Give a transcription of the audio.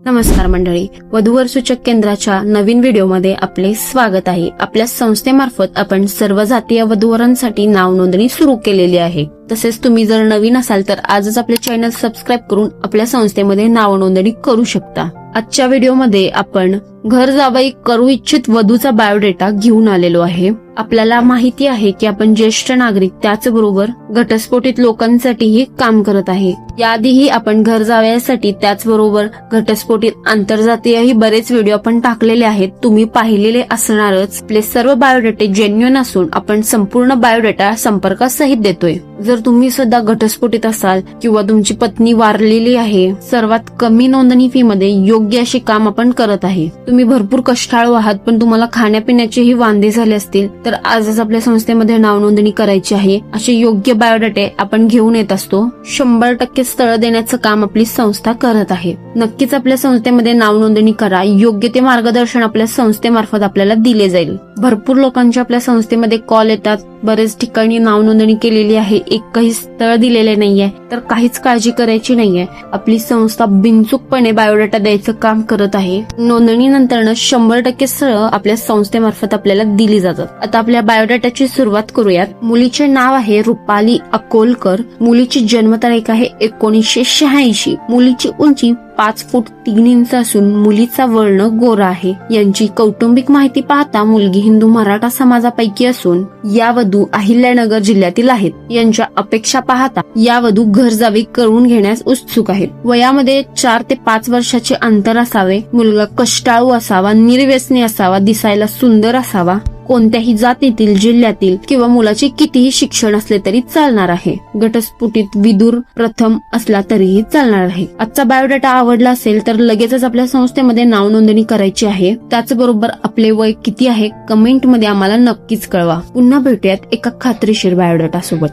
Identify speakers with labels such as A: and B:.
A: नमस्कार मंडळी, वधूवर सूचक केंद्राच्या नवीन व्हिडिओमध्ये आपले स्वागत आहे. आपल्या संस्थेमार्फत आपण सर्व जातीय वधूवरांसाठी नाव नोंदणी सुरू केलेली आहे. तसेच तुम्ही जर नवीन असाल तर आजच आपले चॅनल सबस्क्राईब करून आपल्या संस्थेमध्ये नाव नोंदणी करू शकता. आजच्या व्हिडिओमध्ये आपण घर जावई करू इच्छित वधूचा बायोडेटा घेऊन आलेलो आहे. आपल्याला माहिती आहे की आपण ज्येष्ठ नागरिक त्याचबरोबर घटस्फोटित लोकांसाठीही काम करत आहे. याआधीही आपण घर जावयासाठी त्याचबरोबर घटस्फोटित आंतरजातीयही बरेच व्हिडिओ आपण टाकलेले आहेत. तुम्ही पाहिलेले असणारच. आपले सर्व बायोडेटे जेन्युइन असून आपण संपूर्ण बायोडेटा संपर्कासहित देतोय. जर तुम्ही सुद्धा घटस्फोटित असाल किंवा तुमची पत्नी वारलेली आहे, सर्वात कमी नोंदणी फी मध्ये योग्य असे काम आपण करत आहे. तुम्ही भरपूर कष्टाळू आहात पण तुम्हाला खाण्यापिण्याचेही वांदे झाले असतील तर आजच आपल्या संस्थेमध्ये नाव नोंदणी करायची आहे. असे योग्य बायोडेटे आपण घेऊन येत असतो. 100% स्थळ देण्याचं काम आपली संस्था करत आहे. नक्कीच आपल्या संस्थेमध्ये नाव नोंदणी करा. योग्य ते मार्गदर्शन आपल्या संस्थेमार्फत आपल्याला दिले जाईल. भरपूर लोकांचे आपल्या संस्थेमध्ये कॉल येतात. बरेच ठिकाणी नाव नोंदणी केलेली आहे, एकही स्थळ दिलेले नाहीये. तर काहीच काळजी करायची नाहीये. आपली संस्था बिनचूकपणे बायोडेटा द्यायचं काम करत आहे. नोंदणीनंतर 100% स्थळ आपल्या संस्थेमार्फत आपल्याला दिली जातात. आता आपल्या बायोडेटाची सुरुवात करूयात. मुलीचे नाव आहे रुपाली अकोलकर. मुलीची जन्मतारीख आहे 1986. मुलीची उंची 5 फूट 3 इंच असून मुलीचा वर्ण गोरा आहे. यांची कौटुंबिक माहिती पाहता मुलगी हिंदू मराठा समाजापैकी असून या वधू अहिल्यानगर जिल्ह्यातील आहेत. यांच्या अपेक्षा पाहता या वधू घर जावई करून घेण्यास उत्सुक आहेत. वयामध्ये 4 ते 5 वर्षाचे अंतर असावे. मुलगा कष्टाळू असावा, निर्व्यसनी असावा, दिसायला सुंदर असावा. कोणत्याही जातीतील, जिल्ह्यातील किंवा मुलाचे कितीही शिक्षण असले तरी चालणार आहे. घटस्फोटित विदुर प्रथम असला तरीही चालणार आहे. आजचा बायोडेटा आवडला असेल तर लगेचच आपल्या संस्थेमध्ये नाव नोंदणी करायची आहे. त्याचबरोबर आपले वय किती आहे कमेंट मध्ये आम्हाला नक्कीच कळवा. पुन्हा भेटूयात एका खात्रीशीर बायोडेटा सोबत.